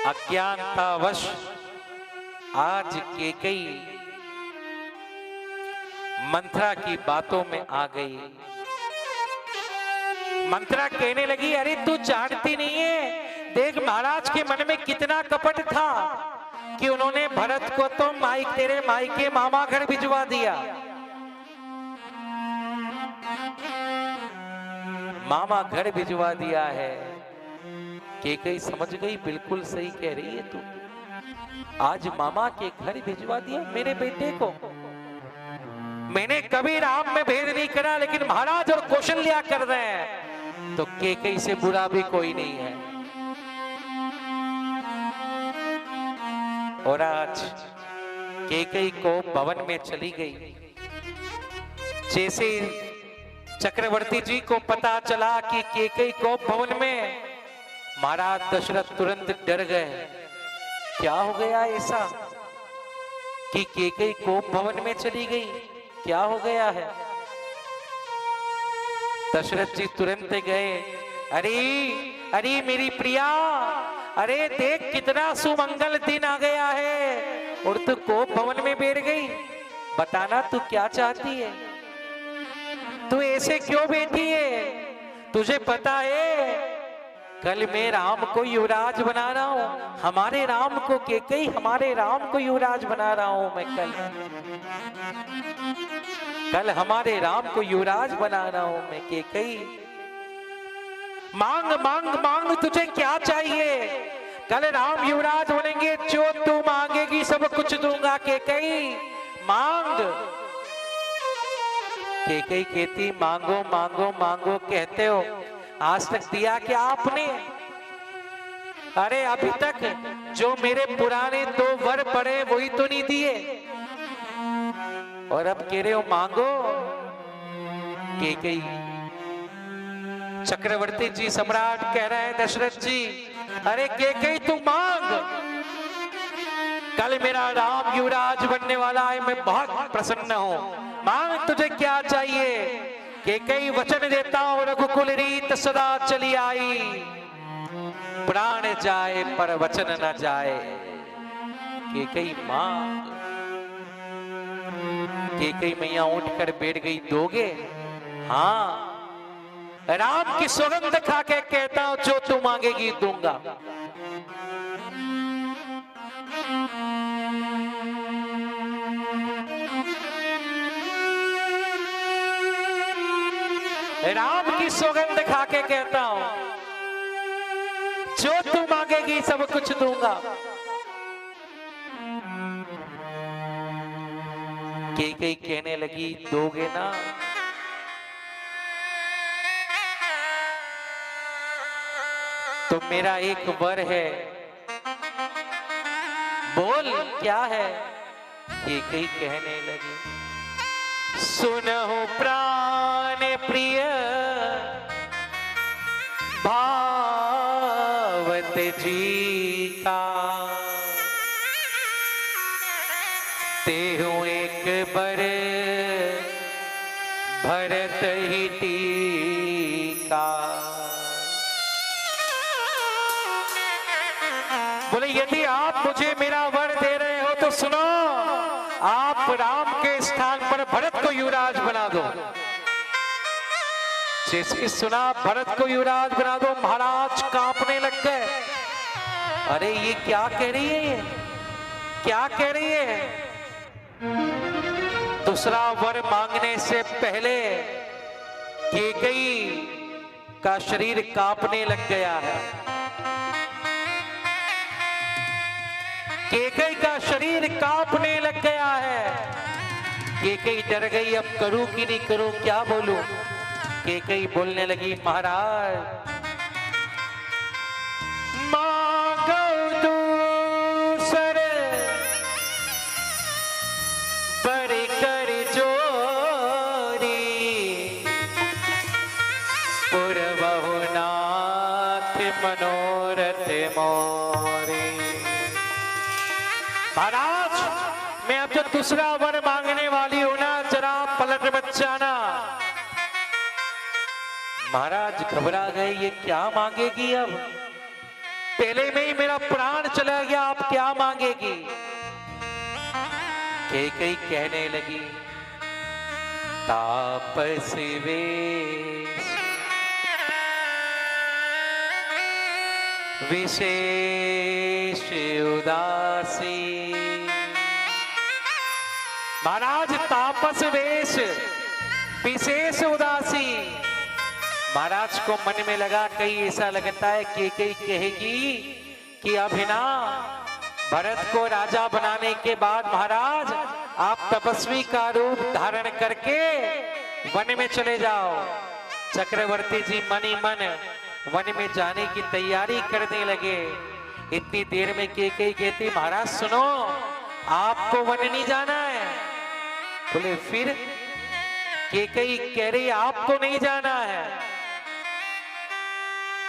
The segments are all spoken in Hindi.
अज्ञानतावश आज केकई मंथरा की बातों में आ गई। मंथरा कहने लगी, अरे तू जानती नहीं है, देख महाराज के मन में कितना कपट था कि उन्होंने भरत को तो तेरे मायके मामा घर भिजवा दिया। मामा घर भिजवा दिया है। केकई समझ गई, बिल्कुल सही कह रही है तू। आज मामा के घर भिजवा दिया मेरे बेटे को। मैंने कभी राम में भेद नहीं करा, लेकिन महाराज और कौशल्या कर रहे हैं तो केकई से बुरा भी कोई नहीं है। और आज केकई को भवन में चली गई। जैसे चक्रवर्ती जी को पता चला कि केकई को भवन में, महाराज दशरथ तुरंत डर गए। क्या हो गया ऐसा कि केकई को भवन में चली गई? क्या हो गया है? दशरथ जी तुरंत गए। अरे अरे मेरी प्रिया, अरे देख कितना सुमंगल दिन आ गया है और तू को भवन में बैठ गई। बताना तू क्या चाहती है? तू ऐसे क्यों बैठी है? तुझे पता है कल मैं राम को युवराज बना रहा हूं। हमारे राम को केकई, हमारे राम को युवराज बना रहा हूं मैं। कल हमारे राम को युवराज बना रहा हूं मैं केकई। मांग मांग मांग, तुझे क्या चाहिए? कल राम युवराज बनेंगे, जो तू मांगेगी सब कुछ दूंगा केकई। मांग। केकई कहती, मांगो मांगो मांगो कहते हो, आज तक दिया क्या आपने? अरे अभी तक जो मेरे पुराने 2 वर पड़े वही तो नहीं दिए, और अब कह रहे हो मांगो। केकई, चक्रवर्ती जी सम्राट कह रहे हैं दशरथ जी, अरे केकई तू मांग। कल मेरा राम युवराज बनने वाला है, मैं बहुत प्रसन्न हूं। मांग, तुझे क्या चाहिए? केकई, वचन देता हूं रघुकुल रीत सदा चली आई, प्राण जाए पर वचन न जाए। केकई मांग। केकई मैया उठ कर बैठ गई। दोगे? हाँ, राम की सौगंध खा के कहता हूं, जो तू मांगेगी दूंगा। राम की सौगंध खा के कहता हूं, जो तू मांगेगी सब कुछ दूंगा। केकई कहने लगी, दोगे ना? तो मेरा एक वर है, बोल क्या है? केकई कहने लगी, सुनहु प्राण प्रिय भावत जी का, तेहु एक बर भरत ही टीका। बोले, यदि आप मुझे मेरा वर दे रहे हो तो सुनो, आप राम के स्थान पर भरत को युवराज बना दो। जैसे सुना भरत को युवराज बना दो, महाराज कांपने लग गए। अरे ये क्या कह रही है? ये क्या कह रही है? दूसरा वर मांगने से पहले केकई का शरीर कांपने लग गया है। केकई का शरीर कांपने लग गया है। केकई डर गई, अब करूं कि नहीं करूं, क्या बोलूं? केकई बोलने लगी, महाराज मांगो दूसर बर कर जोरी, पुरबहु नाथ मनोरथ मोरे। महाराज, मैं अब जो दूसरा वर मांगने वाली हूं ना, जरा पलट मत जाना। महाराज घबरा गए, ये क्या मांगेगी अब? पहले में ही मेरा प्राण चला गया, आप क्या मांगेगी? कैकेयी कहने लगी, तापस वेश विशेष उदासी। महाराज तापस वेश विशेष उदासी। महाराज को मन में लगा, कहीं ऐसा लगता है कैकेयी कहेगी कि अभिना भरत को राजा बनाने के बाद महाराज आप तपस्वी का रूप धारण करके वन में चले जाओ। चक्रवर्ती जी मन ही मन वन में जाने की तैयारी करने लगे। इतनी देर में कैकेयी कहती, महाराज सुनो, आपको वन नहीं जाना है। बोले फिर? कैकेयी कह रही, आपको नहीं जाना है।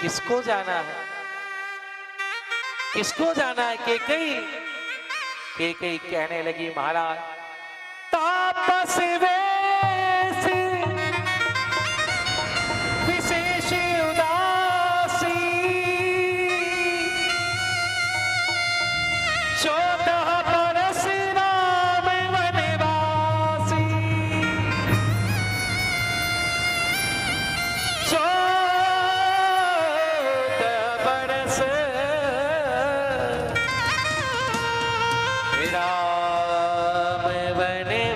किसको जाना है? किसको जाना है कैकेयी? कैकेयी कहने लगी, महाराज तापस वेश विशेष उदासी 14 बरस राम वनवासी। 14 बरस राम वनवासी।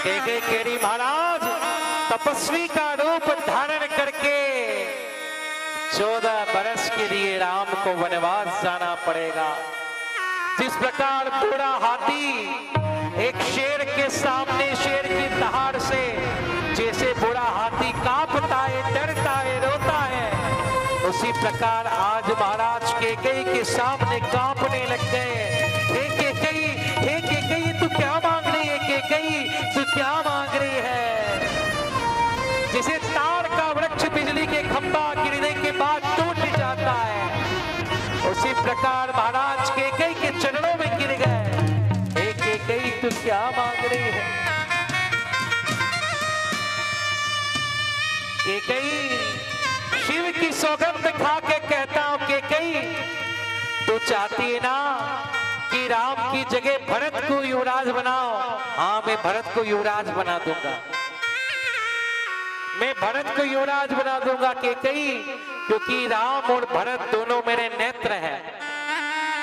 कैकेयी कह रही, महाराज तपस्वी का रूप धारण करके 14 बरस के लिए राम को वनवास जाना पड़ेगा। जिस प्रकार बूढ़ा हाथी एक शेर के सामने शेर की दहाड़ से जैसे बूढ़ा हाथी कांपता है, डरता है, रोता है, उसी प्रकार आज महाराज कैकेयी के सामने कांपने लग गए। हे कैकेयी तू क्या मांग रही है? कैकेयी तू क्या मांग रही है? जिसे ताड़ का वृक्ष बिजली के खंभा गिरने के बाद टूट जाता है, उसी प्रकार महाराज कैकेयी के चरणों में गिर गए। हे कैकेयी तू क्या मांग रही है? कैकेयी शिव की सौगंध खा के कहता हूं, कैकेयी तू चाहती है ना कि राम की जगह भरत को युवराज बनाओ? हाँ, मैं भरत को युवराज बना दूंगा। मैं भरत को युवराज बना दूंगा कैकेयी, क्योंकि राम और भरत दोनों मेरे नेत्र हैं।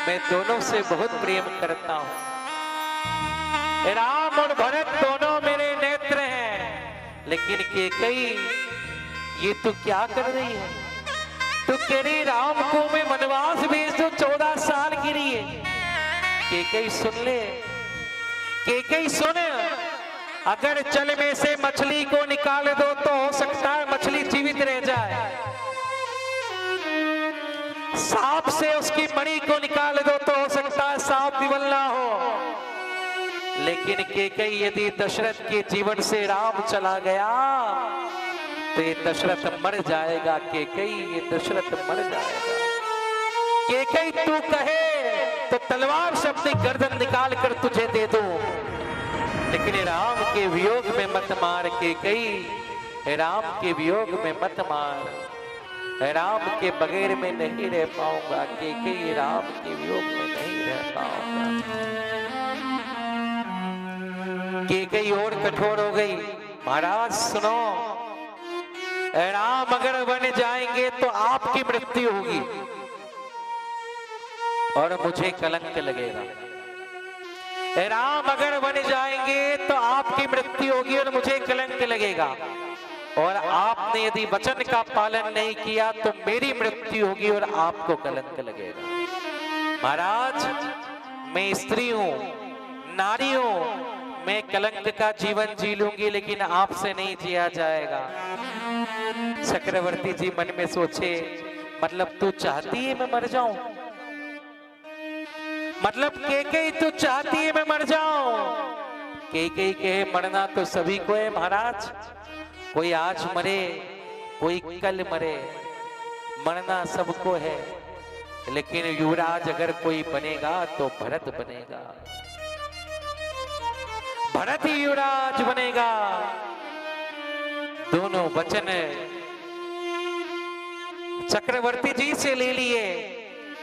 मैं दोनों से बहुत प्रेम करता हूं। राम और भरत दोनों मेरे नेत्र हैं। लेकिन कैकेयी ये तू क्या कर रही है? तू कह रही राम को मैं वनवास भेज दूं, 14 साल की रही है। कैकेयी सुन ले, कैकेयी सुन, अगर जल में से मछली को निकाल दो तो हो सकता है मछली जीवित रह जाए। सांप से उसकी मणि को निकाल दो तो हो सकता है सांप विवल ना हो। लेकिन कैकेयी यदि दशरथ के जीवन से राम चला गया तो ये दशरथ मर जाएगा। कैकेयी ये दशरथ मर जाएगा। कैकेयी तू कहे तो तलवार से अपनी गर्दन निकाल कर तुझे दे दूं, लेकिन राम के वियोग में मत मार कैकेयी, राम के वियोग में मत मार। राम के बगैर में नहीं रह पाऊंगा कैकेयी, राम के वियोग में नहीं रह पाऊंगा। कैकेयी और कठोर हो गई। महाराज सुनो, राम अगर बन जाएंगे तो आपकी मृत्यु होगी और मुझे कलंक लगेगा। राम अगर बन जाएंगे तो आपकी मृत्यु होगी और मुझे कलंक लगेगा। और आपने यदि वचन का पालन नहीं किया तो मेरी मृत्यु होगी और आपको कलंक लगेगा। महाराज मैं स्त्री हूं, नारी हूं, मैं कलंक का जीवन जी लूंगी, लेकिन आपसे नहीं जिया जाएगा। चक्रवर्ती जी मन में सोचे, मतलब तू चाहती है मैं मर जाऊं? मतलब कैकेयी तू चाहती है मैं मर जाऊं? कैकेयी कहे मरना तो सभी को है महाराज, कोई आज मरे कोई कल मरे, मरना सबको है। लेकिन युवराज अगर कोई बनेगा तो भरत बनेगा, भरत ही युवराज बनेगा। दोनों वचन चक्रवर्ती जी से ले लिए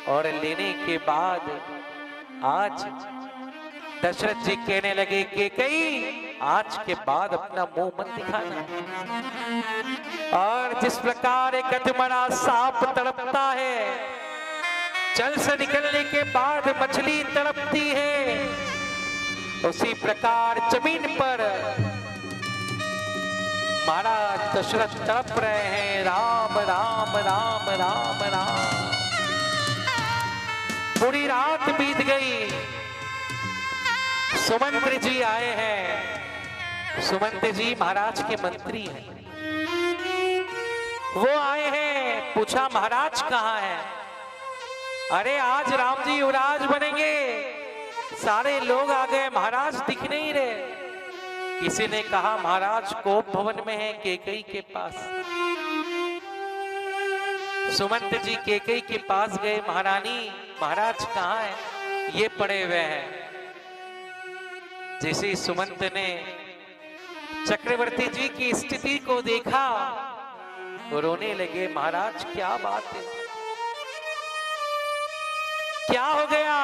और लेने के बाद आज दशरथ जी कहने लगे कि कई आज के बाद अपना मुंह मत दिखाना। और जिस प्रकार एक अधमरा सांप तड़पता है, जल से निकलने के बाद मछली तड़पती है, उसी प्रकार जमीन पर महाराज दशरथ तड़प रहे हैं। राम राम राम राम राम। पूरी रात बीत गई। सुमंत्र जी आए हैं। सुमंत्र जी महाराज के मंत्री हैं। वो आए हैं, पूछा महाराज कहाँ है? अरे आज राम जी युवराज बनेंगे, सारे लोग आ गए, महाराज दिख नहीं रहे। किसी ने कहा महाराज कोप भवन में है, कैकेयी के पास। सुमंत जी कैकेयी के पास गए, महारानी महाराज कहाँ है? ये पड़े हुए हैं। जैसे सुमंत ने चक्रवर्ती जी की स्थिति को देखा तो रोने लगे। महाराज क्या बात है, क्या हो गया?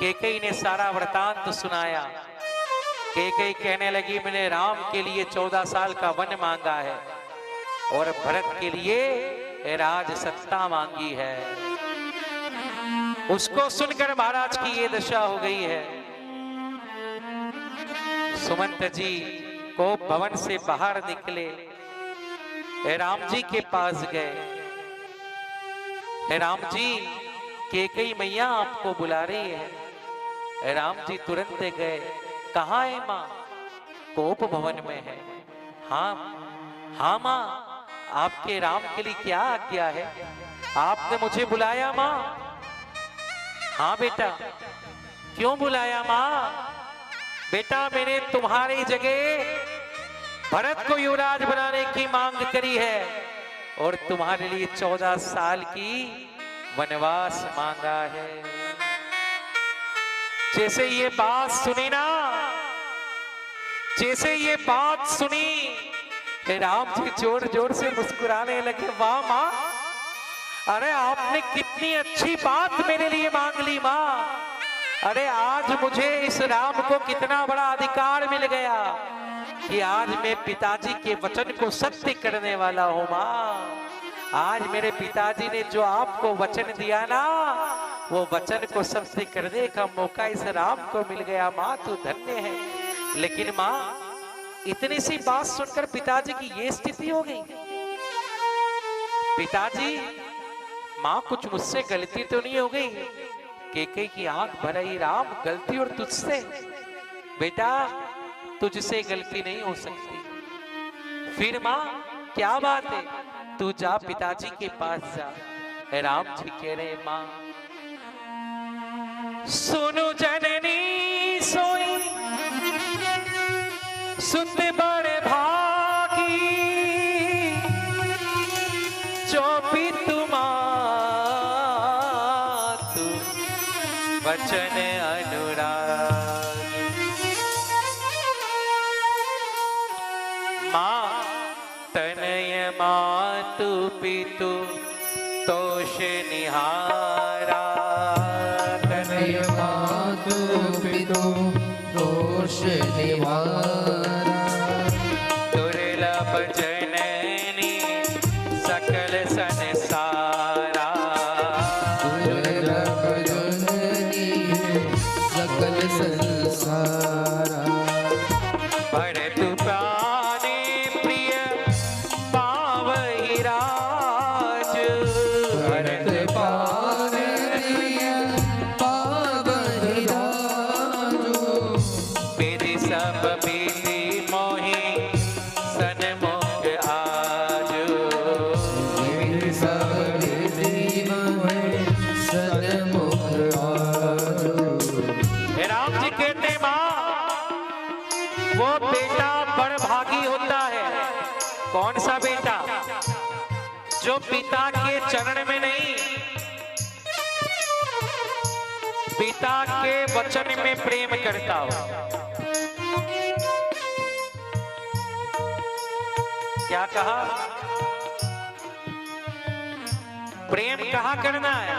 कैकेयी ने सारा वृतांत सुनाया। कैकेयी कहने लगी मैंने राम के लिए 14 साल का वन मांगा है और भरत के लिए राज सत्ता मांगी है। उसको सुनकर महाराज की ये दशा हो गई है। सुमंत जी को भवन से बाहर निकले, राम जी के पास गए। राम जी कैकेयी मैया आपको बुला रही है। राम जी तुरंत गए। कहाँ है माँ? कोप भवन में है। हाँ हाँ माँ, आपके राम के लिए क्या आज्ञा है? आपने मुझे बुलाया माँ? हाँ बेटा। क्यों बुलाया माँ? बेटा मैंने तुम्हारी जगह भरत को युवराज बनाने की मांग करी है और तुम्हारे लिए 14 साल की वनवास मांगा है। जैसे ये बात सुनी ना, जैसे ये बात सुनी, राम जी जोर जोर से मुस्कुराने लगे। वाह माँ, अरे आपने कितनी अच्छी बात मेरे लिए मांग ली माँ। अरे आज मुझे इस राम को कितना बड़ा अधिकार मिल गया कि आज मैं पिताजी के वचन को सत्य करने वाला हूँ माँ। आज मेरे पिताजी ने जो आपको वचन दिया ना, वो वचन को सत्य करने का मौका इस राम को मिल गया माँ, तू धन्य है। लेकिन माँ, इतनी सी बात सुनकर पिताजी की ये स्थिति हो गई। पिताजी, माँ कुछ मुझसे गलती तो नहीं हो गई? कैकेयी की आंख भर आई। राम, गलती और तुझसे? बेटा तुझसे गलती नहीं हो सकती। फिर माँ क्या बात है? तू जा पिताजी के पास जा। राम जी कह रहे माँ, सुनो जननी सोई सुत बड़े भागी, जो भी वचन अनुराग। माँ तनय मातु पितु तोष निहारा, तनय मातु पितु तोष निहारा। दुर्लभ जननी सकल संसारा, संसारा। भरत प्राणी प्रिय पावहि राज, भरत प्राणी प्रिय पावहि राज। विधि सब विधि मोहि सन्मुख आज, विधि सब विधि मोहि सन्मुख आज। राम जी कहते माँ, वो बेटा बड़ भागी होता है। कौन सा बेटा? जो पिता के चरण में नहीं, पिता के वचन में प्रेम करता हो। क्या कहा? प्रेम कहाँ करना है?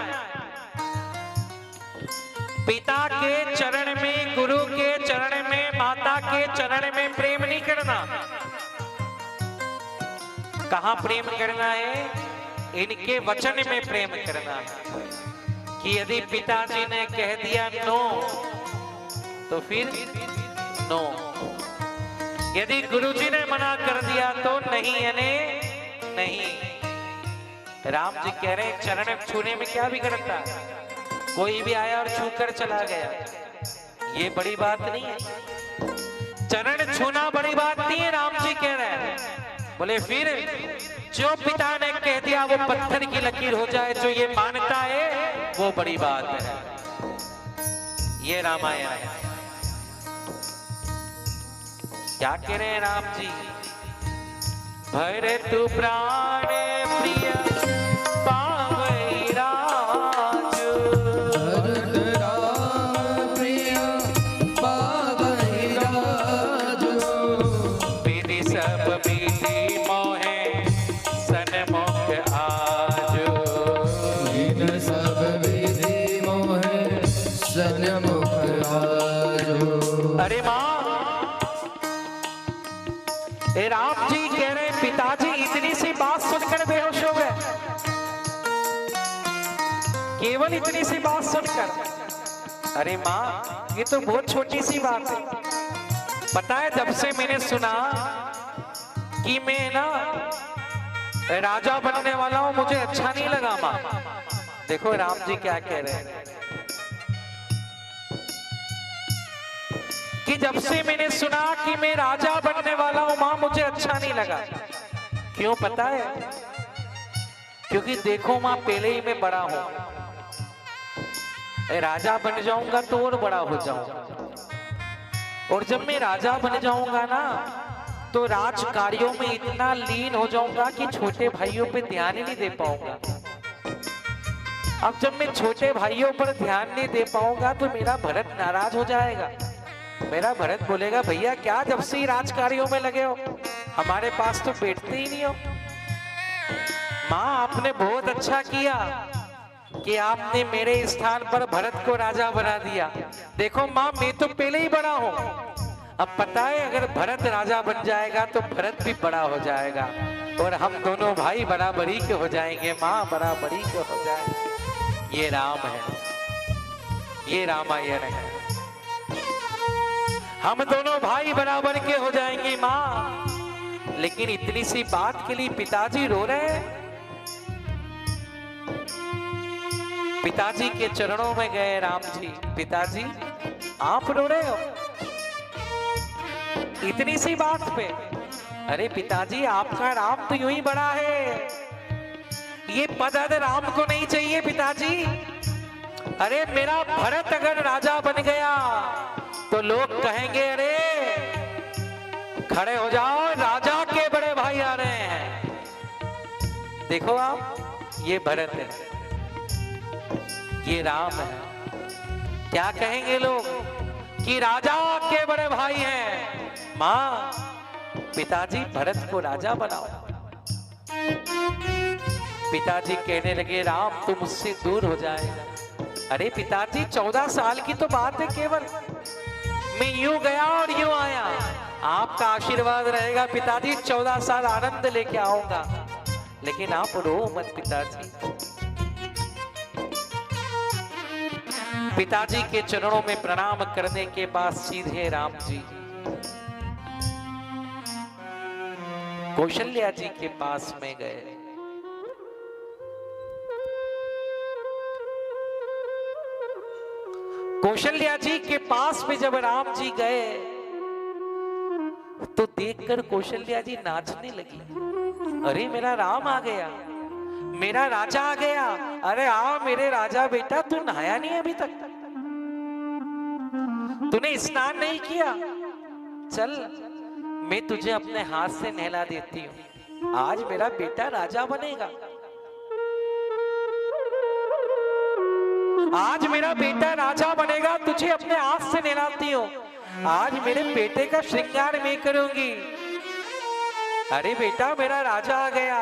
पिता के चरण में, गुरु के चरण में, माता के चरण में प्रेम नहीं करना। कहाँ प्रेम करना है? इनके वचन में प्रेम करना है। कि यदि पिताजी ने कह दिया नो तो फिर नो, यदि गुरुजी ने मना कर दिया तो नहीं यानी नहीं। राम जी कह रहे चरण छूने में क्या बिगड़ता? कोई भी आया और छूकर चला गया, ये बड़ी बात नहीं है। चरण छूना बड़ी बात नहीं है, राम जी कह रहे हैं। बोले फिर जो पिता ने कह दिया वो पत्थर की लकीर हो जाए, जो ये मानता है वो बड़ी बात है। ये रामायण है। क्या कह रहे हैं राम जी? भरत प्राण प्रिय पावई राज, भरत राम प्रिय पावई राज, विधि सब विधि मोहे सन्मुख आज, इन सब विधि मोहे सन्मुख आज। अरे माँ, ए राम जी कह रहे पिताजी इतनी सी बात सुनकर बेहोश हो गए, केवल इतनी सी बात सुनकर। अरे माँ, ये तो बहुत छोटी सी बात है। पता है जब से मैंने सुना कि मैं ना राजा बनने वाला हूं, मुझे अच्छा नहीं लगा माँ। देखो राम जी क्या कह रहे हैं कि जब से मैंने सुना कि मैं राजा बनने वाला हूं मां, मुझे अच्छा नहीं लगा। क्यों पता है? क्योंकि देखो मां, पहले ही मैं बड़ा हूं, राजा बन जाऊंगा तो और बड़ा हो जाऊंगा, और जब मैं राजा बन जाऊंगा ना तो राज कार्यों में इतना लीन हो जाऊंगा कि छोटे भाइयों पे ध्यान ही नहीं दे पाऊंगा। अब जब मैं छोटे भाइयों पर ध्यान नहीं दे पाऊंगा तो मेरा भरत नाराज हो जाएगा। मेरा भरत बोलेगा भैया क्या जब से ही राजकार्यों में लगे हो, हमारे पास तो बैठते ही नहीं हो। माँ, आपने बहुत अच्छा किया कि आपने मेरे स्थान पर भरत को राजा बना दिया। देखो माँ, मैं तो पहले ही बड़ा हूं। अब पता है अगर भरत राजा बन जाएगा तो भरत भी बड़ा हो जाएगा और हम दोनों भाई बराबरी के हो जाएंगे। माँ, बराबरी के हो जाएंगे। ये राम है, ये रामायण है। हम दोनों भाई बराबर के हो जाएंगे माँ। लेकिन इतनी सी बात के लिए पिताजी रो रहे हैं। पिताजी के चरणों में गए राम जी। पिताजी आप रो रहे हो इतनी सी बात पे? अरे पिताजी, आपका राम तो यूं ही बड़ा है, ये पद राम को नहीं चाहिए पिताजी। अरे मेरा भरत अगर राजा बन गया तो लोग कहेंगे अरे खड़े हो जाओ, राजा के बड़े भाई आ रहे हैं। देखो आप, ये भरत है, ये राम है। क्या कहेंगे लोग कि राजा के बड़े भाई हैं। माँ, पिताजी भरत को राजा बनाओ। पिताजी कहने लगे राम तुम मुझसे दूर हो जाएगा। अरे पिताजी 14 साल की तो बात है केवल, मैं यूं गया और यूं आया, आपका आशीर्वाद रहेगा पिताजी, 14 साल आनंद लेके आऊंगा। लेकिन आप रो मत पिताजी। पिताजी के चरणों में प्रणाम करने के बाद सीधे राम जी कौशल्या जी के पास में गए। कौशल्या जी के पास में जब राम जी गए तो देखकर कौशल्या जी नाचने लगी। अरे मेरा राम आ गया, मेरा राजा आ गया। अरे आ मेरे राजा बेटा, तू नहाया नहीं अभी तक, तूने स्नान नहीं किया, चल मैं तुझे अपने हाथ से नहला देती हूँ, आज मेरा बेटा राजा बनेगा, आज मेरा बेटा राजा बनेगा, तुझे अपने हाथ से नहलाती हूँ, आज मेरे बेटे का श्रृंगार मैं करूंगी। अरे बेटा मेरा राजा आ गया,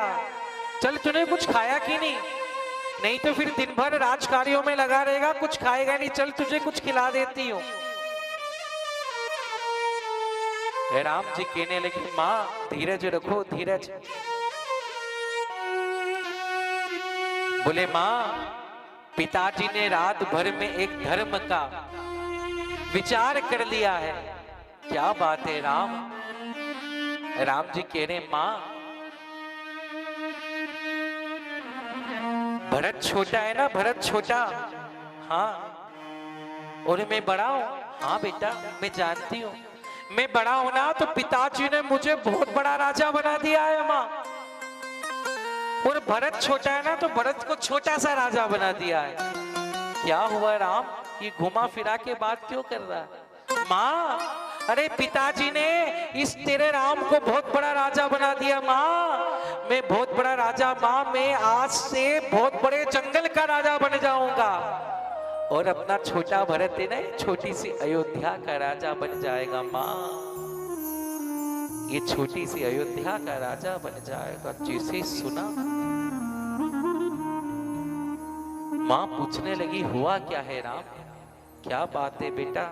चल तूने कुछ खाया कि नहीं? नहीं तो फिर दिन भर राज कार्यों में लगा रहेगा, कुछ खाएगा नहीं, चल तुझे कुछ खिला देती हूँ। राम जी कहने लगे माँ धीरज रखो धीरज। बोले माँ पिताजी ने रात भर में एक धर्म का विचार कर लिया है। क्या बात है राम? राम जी कह रहे माँ भरत छोटा है ना, भरत छोटा, हाँ, और मैं बड़ा हूं। हाँ बेटा मैं जानती हूँ, मैं बड़ा हूं ना तो पिताजी ने मुझे बहुत बड़ा राजा बना दिया है माँ, और भरत छोटा है ना तो भरत को छोटा सा राजा बना दिया है। क्या हुआ राम, ये घुमा फिरा के बात क्यों कर रहा है? माँ अरे पिताजी ने इस तेरे राम को बहुत बड़ा राजा बना दिया माँ, मैं बहुत बड़ा राजा माँ, मैं आज से बहुत बड़े जंगल का राजा बन जाऊंगा, और अपना छोटा भरत है ना छोटी सी अयोध्या का राजा बन जाएगा माँ, ये छोटी सी अयोध्या का राजा बन जाएगा। जैसे सुना माँ पूछने लगी हुआ क्या है राम, क्या बात है बेटा?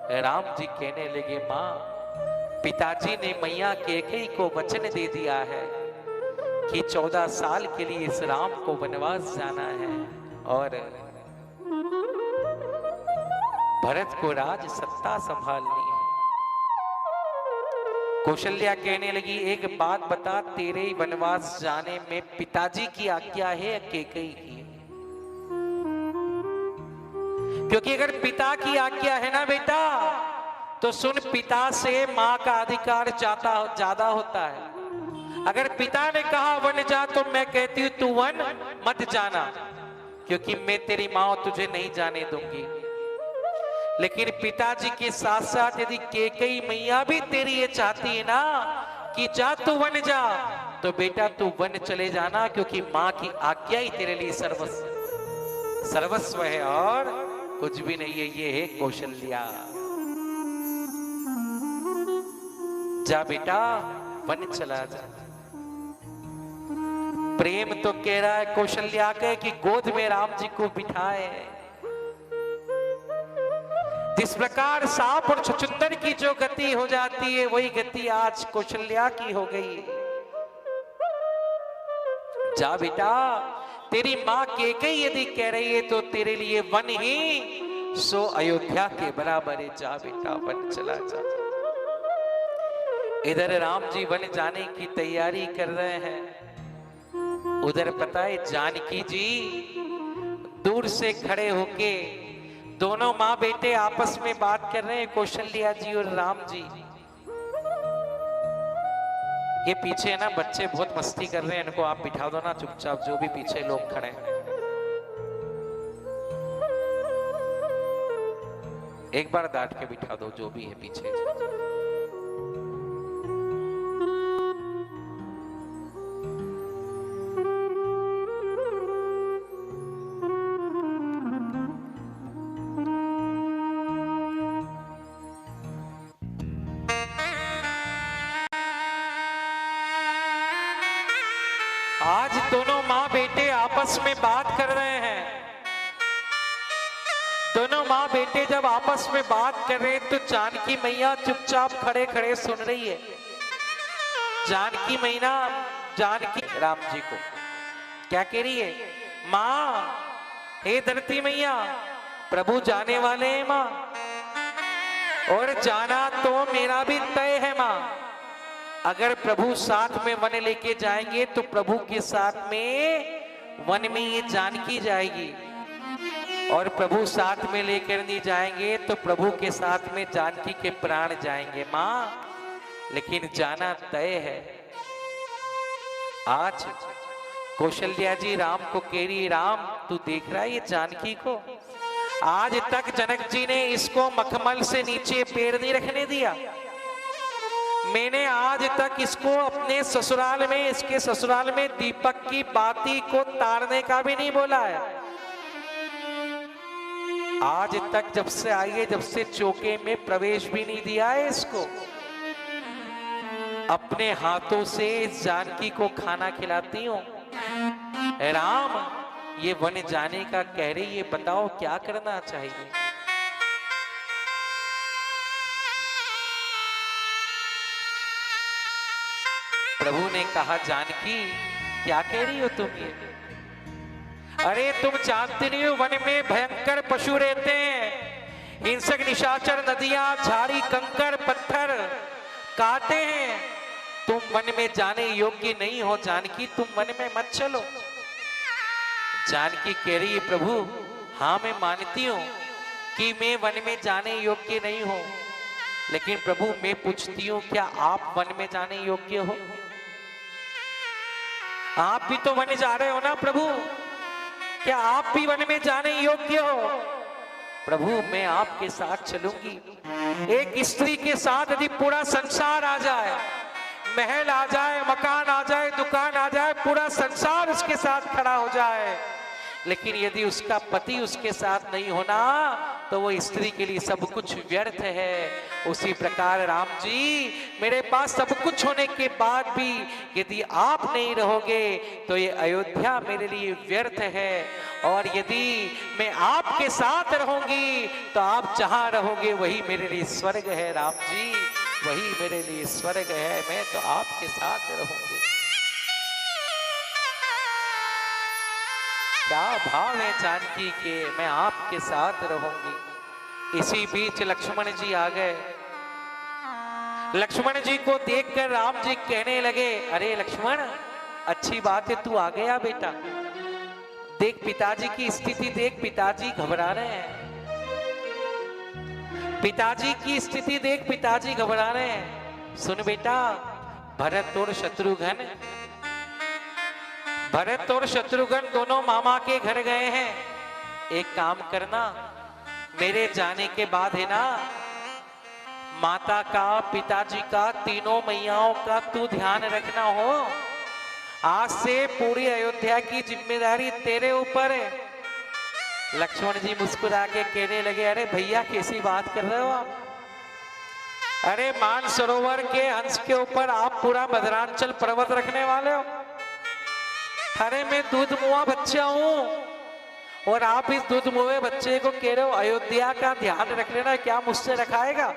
राम जी कहने लगे माँ पिताजी ने मैया कैकेयी को वचन दे दिया है कि 14 साल के लिए इस राम को वनवास जाना है, और भरत को राज सत्ता संभालनी है। कौशल्या कहने लगी एक बात बता, तेरे वनवास जाने में पिताजी की आज्ञा है या कैकेयी की? क्योंकि अगर पिता की आज्ञा है ना बेटा तो सुन, पिता से मां का अधिकार ज्यादा होता है। अगर पिता ने कहा वन जा तो मैं कहती हूं तू वन मत जाना, क्योंकि मैं तेरी मां तुझे नहीं जाने दूंगी। लेकिन पिताजी के साथ साथ यदि कैकेयी मैया भी तेरी ये चाहती है ना कि जा तू वन जा, तो बेटा तू वन चले जाना, क्योंकि मां की आज्ञा ही तेरे लिए सर्वस्व है और कुछ भी नहीं है। ये है कौशल्या। जा बेटा वन चला जा। प्रेम तो कह रहा है कौशल्या के कि गोद में राम जी को बिठाए। जिस प्रकार सांप और छुछुंदर की जो गति हो जाती है वही गति आज कौशल्या की हो गई। जा बेटा, तेरी मां कैकेयी यदि कह रही है तो तेरे लिए वन ही सो अयोध्या के बराबर है। जा बेटा वन चला जा। इधर राम जी वन जाने की तैयारी कर रहे हैं, उधर पता है जानकी जी दूर से खड़े होके दोनों माँ बेटे आपस में बात कर रहे हैं, कौशल्या जी और राम जी। ये पीछे ना बच्चे बहुत मस्ती कर रहे हैं, इनको आप बिठा दो ना चुपचाप, जो भी पीछे लोग खड़े हैं। एक बार डांट के बिठा दो जो भी है पीछे। आज दोनों माँ बेटे आपस में बात कर रहे हैं। दोनों माँ बेटे जब आपस में बात कर रहे हैं तो जानकी मैया चुपचाप खड़े खड़े सुन रही है। जानकी मैया जानकी राम जी को क्या कह रही है? माँ, हे धरती मैया, प्रभु जाने वाले हैं माँ, और जाना तो मेरा भी तय है माँ। अगर प्रभु साथ में वन लेके जाएंगे तो प्रभु के साथ में वन में ये जानकी जाएगी, और प्रभु साथ में लेकर नहीं जाएंगे तो प्रभु के साथ में जानकी के प्राण जाएंगे माँ। लेकिन जाना तय है। आज कौशल्या जी राम को कह रही, राम तू देख रहा है ये जानकी को? आज तक जनक जी ने इसको मखमल से नीचे पैर नहीं रखने दिया। मैंने आज तक इसको अपने ससुराल में, इसके ससुराल में दीपक की बाती को तारने का भी नहीं बोला है। आज तक जब से आई है, जब से चौके में प्रवेश भी नहीं दिया है इसको। अपने हाथों से जानकी को खाना खिलाती हूँ। राम, ये वन जाने का कह रही, ये बताओ क्या करना चाहिए। प्रभु ने कहा, जानकी क्या कह रही हो तुम ये? अरे तुम जानती नहीं हो, वन में भयंकर पशु रहते हैं, हिंसक निशाचर, नदियां, झाड़ी, कंकर, पत्थर काटे हैं। तुम वन में जाने योग्य नहीं हो जानकी, तुम वन में मत चलो। जानकी कह रही है, प्रभु हाँ मैं मानती हूं कि मैं वन में जाने योग्य नहीं हूं, लेकिन प्रभु मैं पूछती हूं, क्या आप वन में जाने योग्य हो? आप भी तो वन जा रहे हो ना प्रभु, क्या आप भी वन में जाने योग्य हो? प्रभु मैं आपके साथ चलूंगी। एक स्त्री के साथ यदि पूरा संसार आ जाए, महल आ जाए, मकान आ जाए, दुकान आ जाए, पूरा संसार उसके साथ खड़ा हो जाए, लेकिन यदि उसका पति उसके साथ नहीं होना तो वो स्त्री के लिए सब कुछ व्यर्थ है। उसी प्रकार राम जी, मेरे पास सब कुछ होने के बाद भी यदि आप नहीं रहोगे तो ये अयोध्या मेरे लिए व्यर्थ है, और यदि मैं आपके साथ रहूंगी तो आप जहां रहोगे वही मेरे लिए स्वर्ग है। राम जी, वही मेरे लिए स्वर्ग है, मैं तो आपके साथ रहूंगी। क्या भाव है जानकी के, मैं आपके साथ रहूंगी। इसी बीच लक्ष्मण जी आ गए। लक्ष्मण जी को देखकर राम जी कहने लगे, अरे लक्ष्मण अच्छी बात है तू आ गया बेटा, देख पिताजी की स्थिति देख, पिताजी घबरा रहे हैं। पिताजी की स्थिति देख, पिताजी घबरा रहे हैं। सुन बेटा, भरत और शत्रुघ्न दोनों मामा के घर गए हैं। एक काम करना, मेरे जाने के बाद है ना, माता का, पिताजी का, तीनों मैयाओं का तू ध्यान रखना हो। आज से पूरी अयोध्या की जिम्मेदारी तेरे ऊपर है। लक्ष्मण जी मुस्कुरा के कहने लगे, अरे भैया कैसी बात कर रहे हो आप? अरे मानसरोवर के अंश के ऊपर आप पूरा मदरांचल पर्वत रखने वाले हो? अरे मैं दूध मुआ बच्चा हूं और आप इस दूध मुए बच्चे को कह रहे हो अयोध्या का ध्यान रख लेना, क्या मुझसे रखाएगा?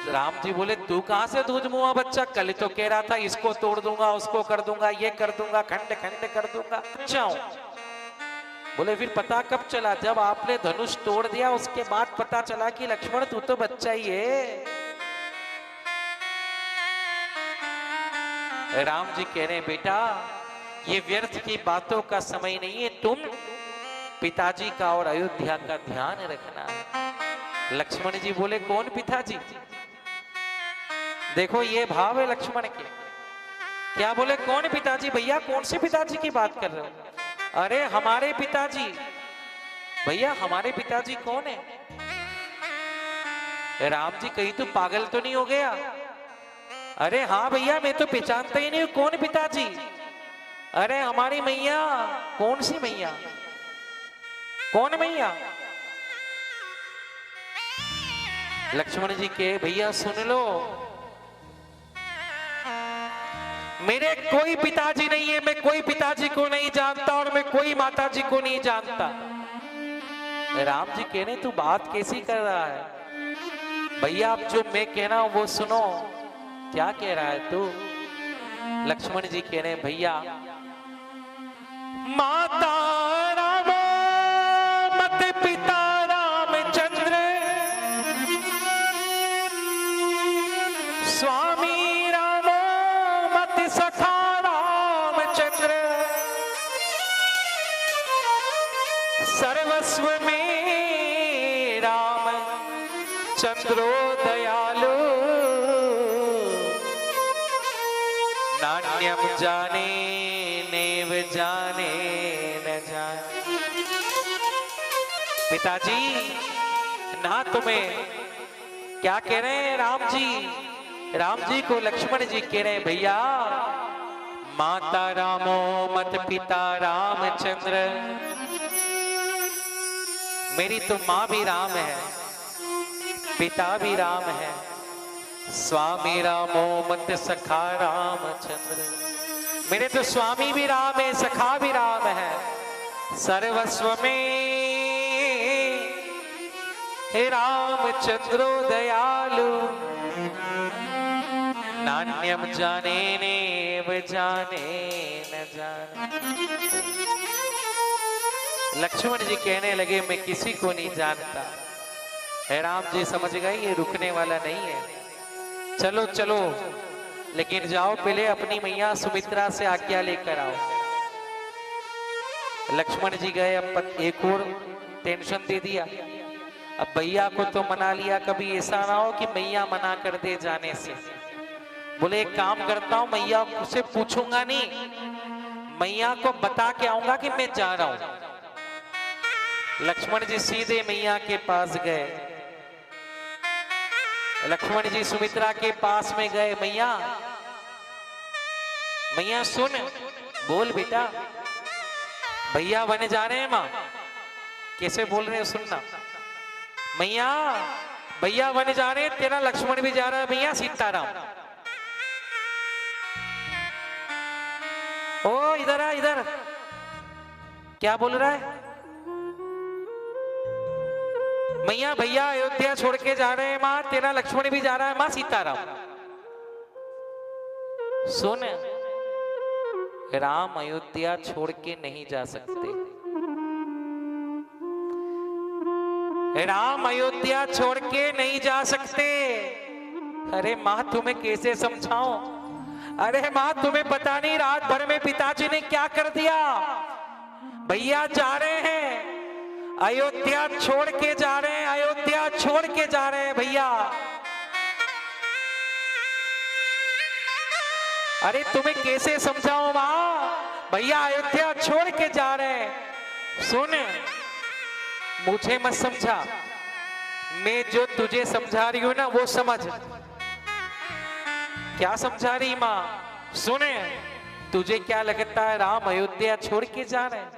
राम जी बोले, तू कहां से दूध मुआ बच्चा? कल तो कह रहा था इसको तोड़ दूंगा, उसको कर दूंगा, ये कर दूंगा, खंड खंड कर दूंगा। बच्चा हूं। बोले फिर पता कब चला? जब आपने धनुष तोड़ दिया उसके बाद पता चला कि लक्ष्मण तू तो बच्चा ही है। राम जी कह रहे हैं, बेटा ये व्यर्थ की बातों का समय नहीं है, तुम पिताजी का और अयोध्या का ध्यान रखना है। लक्ष्मण जी बोले, कौन पिताजी? देखो ये भाव है लक्ष्मण के। क्या बोले, कौन पिताजी? भैया कौन से पिताजी की बात कर रहे हो? अरे हमारे पिताजी। भैया हमारे पिताजी कौन है? राम जी कहीं तू पागल तो नहीं हो गया? अरे हाँ भैया, मैं तो पहचानता ही नहीं हूं, कौन पिताजी? अरे हमारी मैया। कौन सी मैया? कौन मैया? लक्ष्मण जी के, भैया सुन लो, मेरे कोई पिताजी नहीं है, मैं कोई पिताजी को नहीं जानता और मैं कोई माताजी को नहीं जानता। राम जी कह रहे, तू बात कैसी कर रहा है? भैया अब जो मैं कह रहा हूं वो सुनो। क्या कह रहा है तू? लक्ष्मण जी कह रहे हैं, भैया माता रामो मत पिता रामचंद्र, स्वामी रामो मत सखा रामचंद्र, सर्वस्व में राम चंद्रो दयालु, नान्यम जाने नेव जाने न जाने। पिताजी ना तुम्हें, क्या कह रहे हैं राम जी? राम जी को लक्ष्मण जी कह रहे हैं, भैया माता रामो मत पिता रामचंद्र, मेरी तो माँ भी राम है, पिता भी राम है, स्वामी रामो मत सखा रामचंद्र। मेरे तो स्वामी भी राम है, सखा भी राम है। सर्वस्व में हे रामचंद्रो दयालु, नान्यम जाने नेव जाने न जाने। लक्ष्मण जी कहने लगे मैं किसी को नहीं जानता। हे राम जी समझ गए ये रुकने वाला नहीं है, चलो चलो, लेकिन जाओ पहले अपनी मैया सुमित्रा से आज्ञा लेकर आओ। लक्ष्मण जी गए, अब एक और टेंशन दे दिया। अब भैया को तो मना लिया, कभी ऐसा ना हो कि मैया मना कर दे जाने से। बोले एक काम करता हूं, मैया से पूछूंगा नहीं, मैया को बता के आऊंगा कि मैं जा रहा हूं। लक्ष्मण जी सीधे मैया के पास गए। लक्ष्मण जी सुमित्रा के पास में गए। मैया मैया सुन, बोल बेटा। भैया बने जा रहे हैं मां। कैसे बोल रहे हैं सुनना। मैया भैया बने जा रहे हैं, तेरा लक्ष्मण भी जा रहा है भैया सीताराम। ओ इधर आ इधर। क्या बोल रहा है मैया? भैया अयोध्या छोड़ के जा रहे हैं मां, तेरा लक्ष्मण भी जा रहा है मां सीताराम। सुन, राम अयोध्या छोड़ के नहीं जा सकते। राम अयोध्या छोड़ के नहीं जा सकते। अरे मां तुम्हें कैसे समझाऊं? अरे मां तुम्हें पता नहीं रात भर में पिताजी ने क्या कर दिया। भैया जा रहे हैं, अयोध्या छोड़ के जा रहे हैं, अयोध्या छोड़ के जा रहे हैं भैया। अरे तुम्हें कैसे समझाऊं मां? भैया अयोध्या छोड़ के जा रहे हैं। सुन, मुझे मत समझा, मैं जो तुझे समझा रही हूं ना वो समझ। क्या समझा रही मां? सुने, तुझे क्या लगता है राम अयोध्या छोड़ के जा रहे हैं?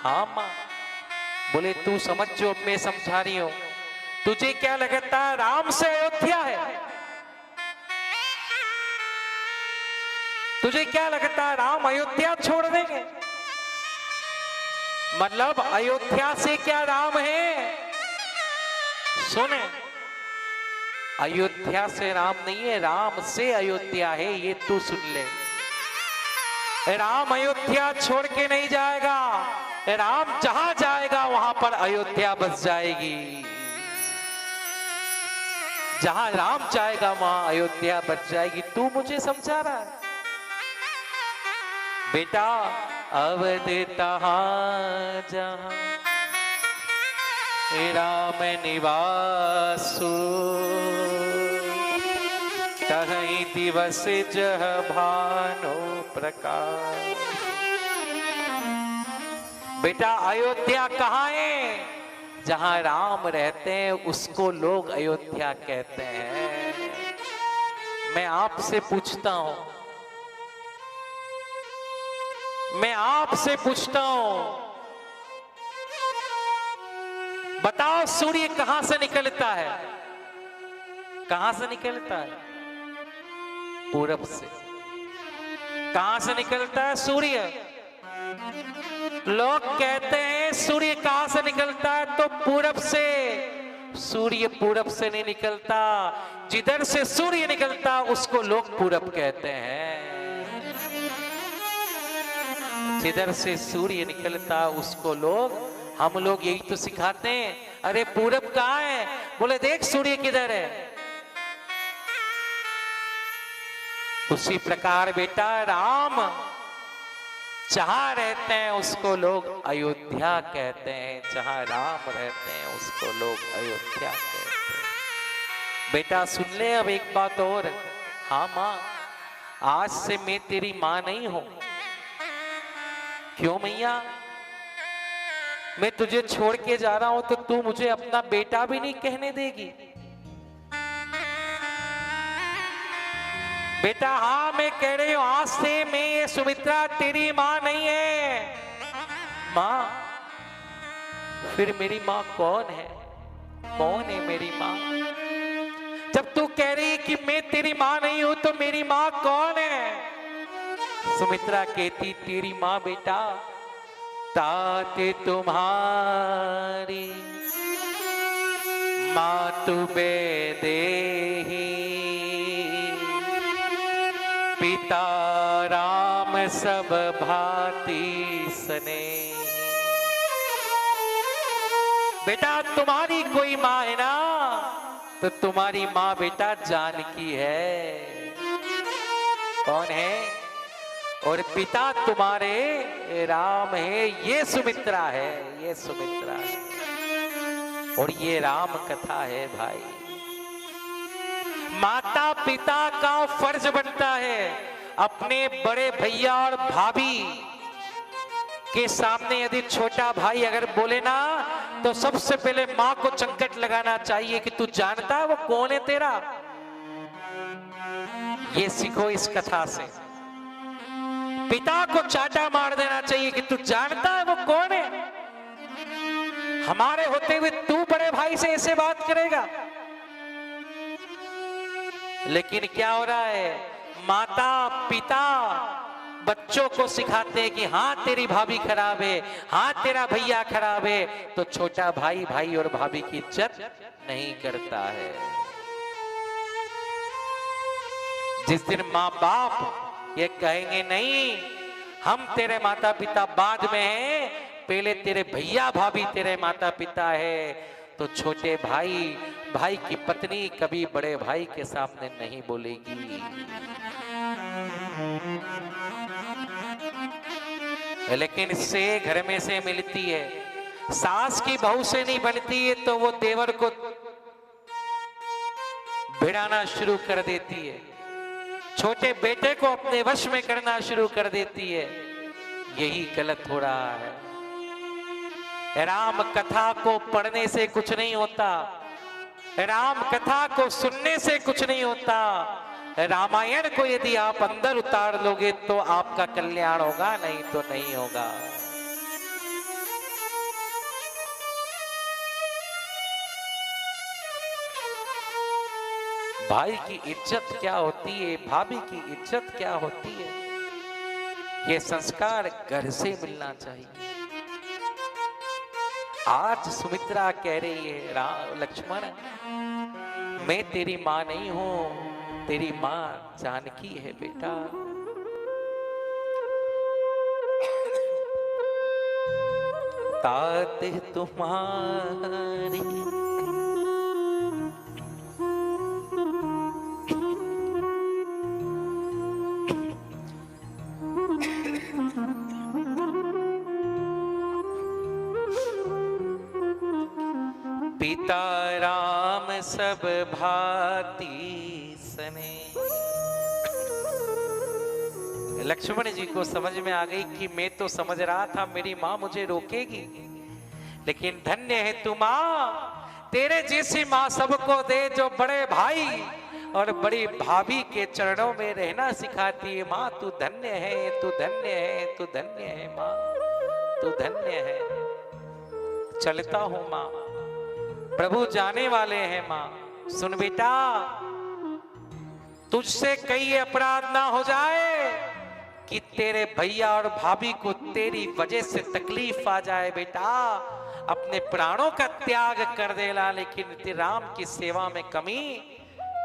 हाँ मां। बोले तू समझ जो मैं समझा रही हूं। तुझे क्या लगता है राम से अयोध्या है? तुझे क्या लगता है राम अयोध्या छोड़ देंगे? मतलब अयोध्या से क्या राम है? सुने, अयोध्या से राम नहीं है, राम से अयोध्या है, ये तू सुन ले। राम अयोध्या छोड़ के नहीं जाएगा। राम जहां जाएगा वहां पर अयोध्या बस जाएगी। जहां राम जाएगा वहां अयोध्या बच जाएगी। तू मुझे समझा रहा है बेटा? अवध तहां जहां राम निवासु, तहीं दिवस जह भानु प्रकाश। बेटा अयोध्या कहाँ है? जहां राम रहते हैं उसको लोग अयोध्या कहते हैं। मैं आपसे पूछता हूं, मैं आपसे पूछता हूं, बताओ सूर्य कहां से निकलता है? कहां से निकलता है? पूरब से। कहां से निकलता है सूर्य? लोग कहते हैं सूर्य कहां से निकलता है? तो पूरब से। सूर्य पूरब से नहीं निकलता, जिधर से सूर्य निकलता उसको लोग पूरब कहते हैं। जिधर से सूर्य निकलता उसको लोग, हम लोग यही तो सिखाते हैं। अरे पूरब कहाँ है? बोले देख सूर्य किधर है। उसी प्रकार बेटा राम जहां रहते हैं उसको लोग अयोध्या कहते हैं। जहां राम रहते हैं उसको लोग अयोध्या कहते हैं। बेटा सुन ले अब एक बात और। हाँ माँ, आज से मैं तेरी माँ नहीं हूं। क्यों मैया? मैं तुझे छोड़ के जा रहा हूं तो तू मुझे अपना बेटा भी नहीं कहने देगी? बेटा हाँ मैं कह रही हूं, आज से मैं ये सुमित्रा तेरी माँ नहीं है। माँ, फिर मेरी माँ कौन है? कौन है मेरी माँ? जब तू कह रही कि मैं तेरी माँ नहीं हूं तो मेरी माँ कौन है? सुमित्रा कहती तेरी माँ बेटा ताते तुम्हारी मातु बेदेही पिता राम सब भांति सने। बेटा तुम्हारी कोई माँ है ना तो तुम्हारी माँ बेटा जानकी है। कौन है? और पिता तुम्हारे राम है, ये सुमित्रा है, ये सुमित्रा है। और ये राम कथा है भाई। माता पिता का फर्ज बनता है अपने बड़े भैया और भाभी के सामने यदि छोटा भाई अगर बोले ना तो सबसे पहले मां को चंकट लगाना चाहिए कि तू जानता है वो कौन है तेरा। ये सीखो इस कथा से। पिता को चाटा मार देना चाहिए कि तू जानता है वो कौन है। हमारे होते हुए तू बड़े भाई से ऐसे बात करेगा। लेकिन क्या हो रहा है, माता पिता बच्चों को सिखाते हैं कि हाँ तेरी भाभी खराब है, हाँ तेरा भैया खराब है, तो छोटा भाई भाई और भाभी की इज्जत नहीं करता है। जिस दिन माँ बाप ये कहेंगे नहीं हम तेरे माता पिता बाद में हैं, पहले तेरे भैया भाभी तेरे माता पिता है, तो छोटे भाई भाई की पत्नी कभी बड़े भाई के सामने नहीं बोलेगी। लेकिन इससे घर में से मिलती है, सास की बहू से नहीं बनती है तो वो देवर को भिड़ाना शुरू कर देती है, छोटे बेटे को अपने वश में करना शुरू कर देती है। यही गलत हो रहा है। राम कथा को पढ़ने से कुछ नहीं होता, राम कथा को सुनने से कुछ नहीं होता। रामायण को यदि आप अंदर उतार लोगे तो आपका कल्याण होगा, नहीं तो नहीं होगा। भाई की इज्जत क्या होती है, भाभी की इज्जत क्या होती है, ये संस्कार घर से मिलना चाहिए। आज सुमित्रा कह रही है लक्ष्मण मैं तेरी मां नहीं हूं, तेरी मां जानकी है बेटा। ताते तुम्हारी पिता राम सब भांति सने। लक्ष्मण जी को समझ में आ गई कि मैं तो समझ रहा था मेरी माँ मुझे रोकेगी, लेकिन धन्य है तू माँ, तेरे जैसी माँ सबको दे जो बड़े भाई और बड़ी भाभी के चरणों में रहना सिखाती है। माँ तू धन्य है, तू धन्य है, तू धन्य है माँ, तू धन्य है। चलता हूं माँ, प्रभु जाने वाले हैं माँ। सुन बेटा, तुझसे कई अपराध ना हो जाए कि तेरे भैया और भाभी को तेरी वजह से तकलीफ आ जाए। बेटा अपने प्राणों का त्याग कर देना, लेकिन तेरे राम की सेवा में कमी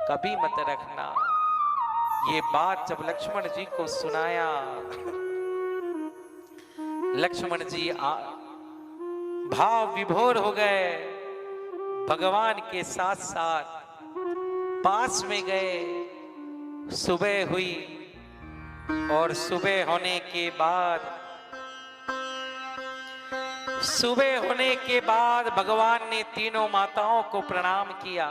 कभी मत रखना। ये बात जब लक्ष्मण जी को सुनाया, लक्ष्मण जी भाव विभोर हो गए, भगवान के साथ साथ पास में गए। सुबह हुई और सुबह होने के बाद भगवान ने तीनों माताओं को प्रणाम किया।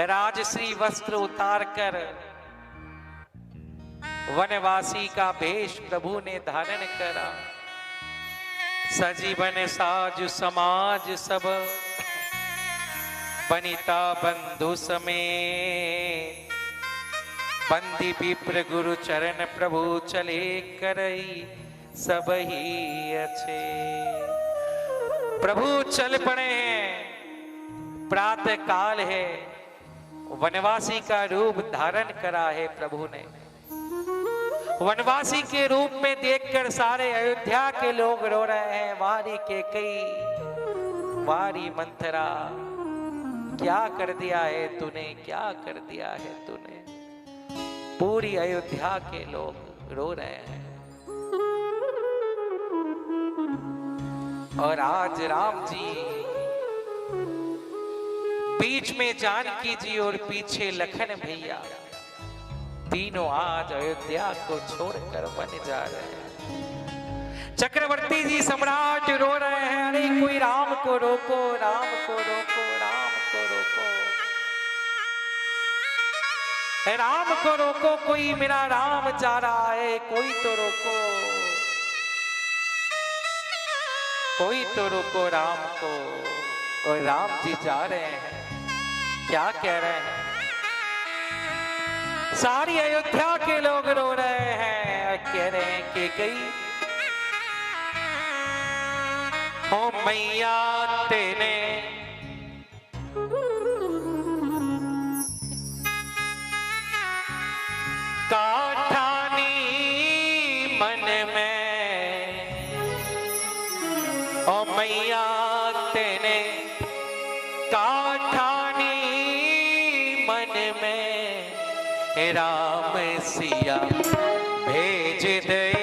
राजश्री वस्त्र उतारकर वनवासी का भेष प्रभु ने धारण करा। सजीवन साज समाज सब बनिता बंधु समेत, बंदी विप्र गुरु चरण प्रभु चले करई सब ही अच्छे। प्रभु चल पड़े हैं, प्रातः काल है वनवासी का रूप धारण करा है प्रभु ने। वनवासी के रूप में देखकर सारे अयोध्या के लोग रो रहे हैं। वारी केकई, वारी मंथरा, क्या कर दिया है तूने, क्या कर दिया है तूने। पूरी अयोध्या के लोग रो रहे हैं। और आज राम जी बीच में जानकी जी और पीछे लखन भैया, तीनों आज अयोध्या को छोड़कर वन जा रहे हैं। चक्रवर्ती जी सम्राट रो रहे हैं, अरे कोई राम को रोको, राम को रोको, राम को रोको, राम को रोको, कोई मेरा राम जा रहा है, कोई तो रोको, कोई तो रोको राम को। और राम जी जा रहे हैं, क्या कह रहे हैं? सारी अयोध्या के लोग रो रहे हैं, कह रहे हैं कि गई हो मैया तेने काठानी मन में, ओ मैया तेने काठानी मन में, राम सिया भेज दे